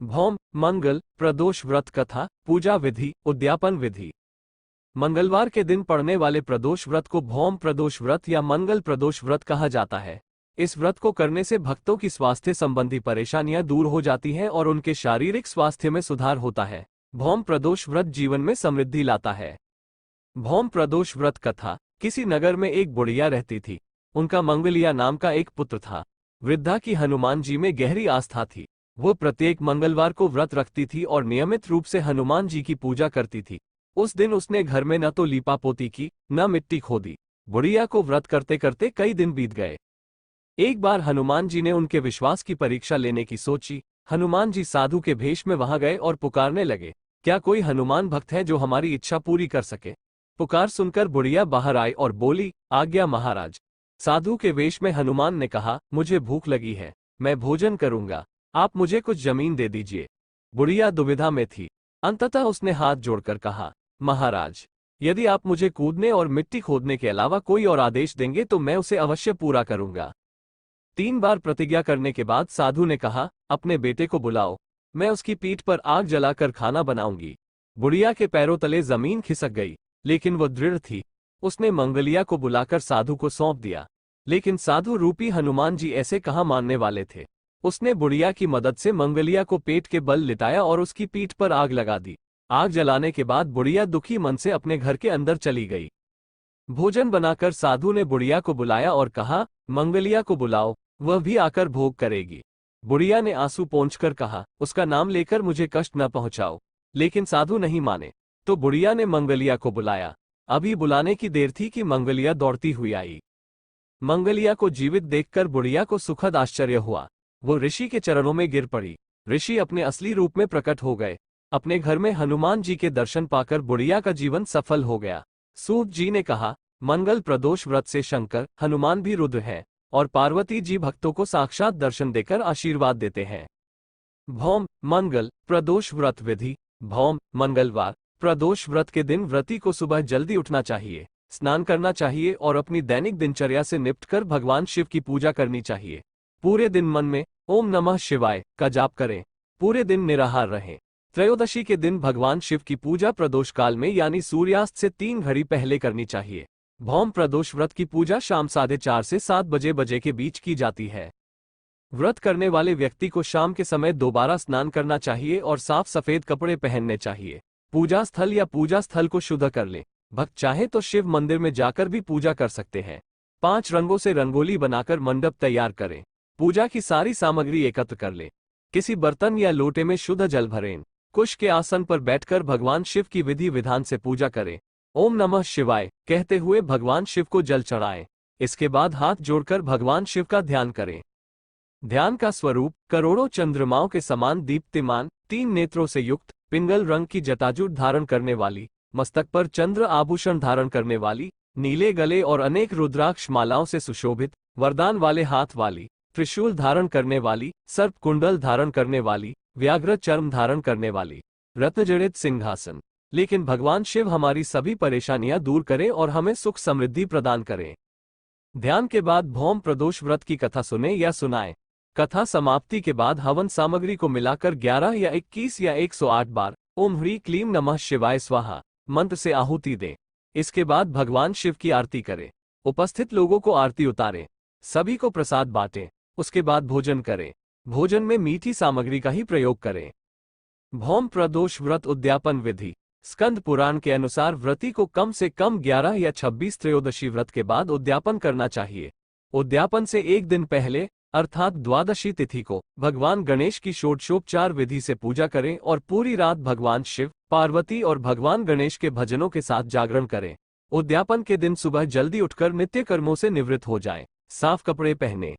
भौम, मंगल, प्रदोष व्रत कथा, पूजा विधि, उद्यापन विधि। मंगलवार के दिन पड़ने वाले प्रदोष व्रत को भौम प्रदोष व्रत या मंगल प्रदोष व्रत कहा जाता है। इस व्रत को करने से भक्तों की स्वास्थ्य संबंधी परेशानियां दूर हो जाती हैं और उनके शारीरिक स्वास्थ्य में सुधार होता है। भौम प्रदोष व्रत जीवन में समृद्धि लाता है। भौम प्रदोष व्रत कथा। किसी नगर में एक बुढ़िया रहती थी। उनका मंगलिया नाम का एक पुत्र था। वृद्धा की हनुमान जी में गहरी आस्था थी। वो प्रत्येक मंगलवार को व्रत रखती थी और नियमित रूप से हनुमान जी की पूजा करती थी। उस दिन उसने घर में न तो लीपापोती की, न मिट्टी खोदी। बुढ़िया को व्रत करते करते कई दिन बीत गए। एक बार हनुमान जी ने उनके विश्वास की परीक्षा लेने की सोची। हनुमान जी साधु के भेष में वहां गए और पुकारने लगे, क्या कोई हनुमान भक्त है जो हमारी इच्छा पूरी कर सके? पुकार सुनकर बुढ़िया बाहर आई और बोली, आज्ञा महाराज। साधु के वेश में हनुमान ने कहा, मुझे भूख लगी है, मैं भोजन करूंगा, आप मुझे कुछ जमीन दे दीजिए। बुढ़िया दुविधा में थी। अंततः उसने हाथ जोड़कर कहा, महाराज, यदि आप मुझे कूदने और मिट्टी खोदने के अलावा कोई और आदेश देंगे तो मैं उसे अवश्य पूरा करूंगा। 3 बार प्रतिज्ञा करने के बाद साधु ने कहा, अपने बेटे को बुलाओ, मैं उसकी पीठ पर आग जलाकर खाना बनाऊंगी। बुढ़िया के पैरों तले जमीन खिसक गई, लेकिन वो दृढ़ थी। उसने मंगलिया को बुलाकर साधु को सौंप दिया। लेकिन साधु रूपी हनुमान जी ऐसे कहाँ मानने वाले थे। उसने बुढ़िया की मदद से मंगलिया को पेट के बल लिटाया और उसकी पीठ पर आग लगा दी। आग जलाने के बाद बुढ़िया दुखी मन से अपने घर के अंदर चली गई। भोजन बनाकर साधु ने बुढ़िया को बुलाया और कहा, मंगलिया को बुलाओ, वह भी आकर भोग करेगी। बुढ़िया ने आंसू पोंछकर कहा, उसका नाम लेकर मुझे कष्ट न पहुंचाओ। लेकिन साधु नहीं माने, तो बुढ़िया ने मंगलिया को बुलाया। अभी बुलाने की देर थी कि मंगलिया दौड़ती हुई आई। मंगलिया को जीवित देखकर बुढ़िया को सुखद आश्चर्य हुआ। वो ऋषि के चरणों में गिर पड़ी। ऋषि अपने असली रूप में प्रकट हो गए। अपने घर में हनुमान जी के दर्शन पाकर बुढ़िया का जीवन सफल हो गया। सूत जी ने कहा, मंगल प्रदोष व्रत से शंकर, हनुमान भी रुद्र हैं और पार्वती जी भक्तों को साक्षात दर्शन देकर आशीर्वाद देते हैं। भौम, मंगल, प्रदोष व्रत विधि। भौम, मंगलवार, प्रदोष व्रत के दिन व्रती को सुबह जल्दी उठना चाहिए, स्नान करना चाहिए और अपनी दैनिक दिनचर्या से निपटकर भगवान शिव की पूजा करनी चाहिए। पूरे दिन मन में ओम नमः शिवाय का जाप करें। पूरे दिन निराहार रहें। त्रयोदशी के दिन भगवान शिव की पूजा प्रदोष काल में यानी सूर्यास्त से 3 घड़ी पहले करनी चाहिए। भौम प्रदोष व्रत की पूजा शाम 4:30 से 7 बजे के बीच की जाती है। व्रत करने वाले व्यक्ति को शाम के समय दोबारा स्नान करना चाहिए और साफ सफेद कपड़े पहनने चाहिए। पूजा स्थल या पूजा स्थल को शुद्ध कर ले। भक्त चाहे तो शिव मंदिर में जाकर भी पूजा कर सकते हैं। 5 रंगों से रंगोली बनाकर मंडप तैयार करें। पूजा की सारी सामग्री एकत्र कर ले। किसी बर्तन या लोटे में शुद्ध जल भरें। कुश के आसन पर बैठकर भगवान शिव की विधि विधान से पूजा करें। ओम नमः शिवाय कहते हुए भगवान शिव को जल चढ़ाएं। इसके बाद हाथ जोड़कर भगवान शिव का ध्यान करें। ध्यान का स्वरूप करोड़ों चंद्रमाओं के समान दीप्तिमान, 3 नेत्रों से युक्त, पिंगल रंग की जटाजूट धारण करने वाली, मस्तक पर चंद्र आभूषण धारण करने वाली, नीले गले और अनेक रुद्राक्ष मालाओं से सुशोभित, वरदान वाले हाथ वाली, त्रिशूल धारण करने वाली, सर्प कुंडल धारण करने वाली, व्याघ्र चर्म धारण करने वाली, रत्नजड़ित सिंहासन। लेकिन भगवान शिव हमारी सभी परेशानियां दूर करें और हमें सुख समृद्धि प्रदान करें। ध्यान के बाद भौम प्रदोष व्रत की कथा सुने या सुनाएं। कथा समाप्ति के बाद हवन सामग्री को मिलाकर 11 या 21 या 108 बार ओम ह्री क्लीम नमः शिवाय स्वाहा मंत्र से आहुति दें। इसके बाद भगवान शिव की आरती करें। उपस्थित लोगों को आरती उतारें। सभी को प्रसाद बांटें। उसके बाद भोजन करें। भोजन में मीठी सामग्री का ही प्रयोग करें। भौम प्रदोष व्रत उद्यापन विधि। स्कंद पुराण के अनुसार व्रती को कम से कम 11 या 26 त्रयोदशी व्रत के बाद उद्यापन करना चाहिए। उद्यापन से एक दिन पहले अर्थात द्वादशी तिथि को भगवान गणेश की षोडशोपचार विधि से पूजा करें और पूरी रात भगवान शिव, पार्वती और भगवान गणेश के भजनों के साथ जागरण करें। उद्यापन के दिन सुबह जल्दी उठकर नित्य कर्मों से निवृत्त हो जाएं। साफ कपड़े पहने।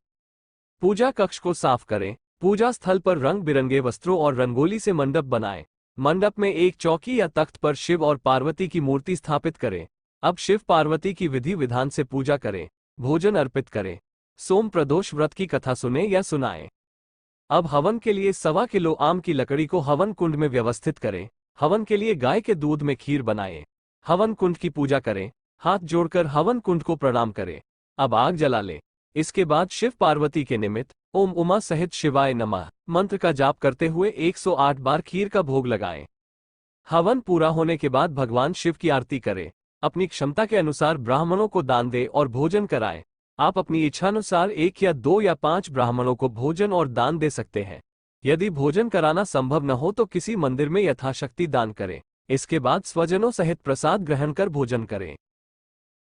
पूजा कक्ष को साफ करें। पूजा स्थल पर रंग बिरंगे वस्त्रों और रंगोली से मंडप बनाएं। मंडप में एक चौकी या तख्त पर शिव और पार्वती की मूर्ति स्थापित करें। अब शिव पार्वती की विधि विधान से पूजा करें। भोजन अर्पित करें। सोम प्रदोष व्रत की कथा सुने या सुनाएं। अब हवन के लिए 1.25 किलो आम की लकड़ी को हवन कुंड में व्यवस्थित करें। हवन के लिए गाय के दूध में खीर बनाएं। हवन कुंड की पूजा करें। हाथ जोड़कर हवन कुंड को प्रणाम करें। अब आग जला लें। इसके बाद शिव पार्वती के निमित्त ओम उमा सहित शिवाय नमः मंत्र का जाप करते हुए 108 बार खीर का भोग लगाएं। हवन पूरा होने के बाद भगवान शिव की आरती करें। अपनी क्षमता के अनुसार ब्राह्मणों को दान दें और भोजन कराएं। आप अपनी इच्छानुसार 1 या 2 या 5 ब्राह्मणों को भोजन और दान दे सकते हैं। यदि भोजन कराना संभव न हो तो किसी मंदिर में यथाशक्ति दान करें। इसके बाद स्वजनों सहित प्रसाद ग्रहण कर भोजन करें।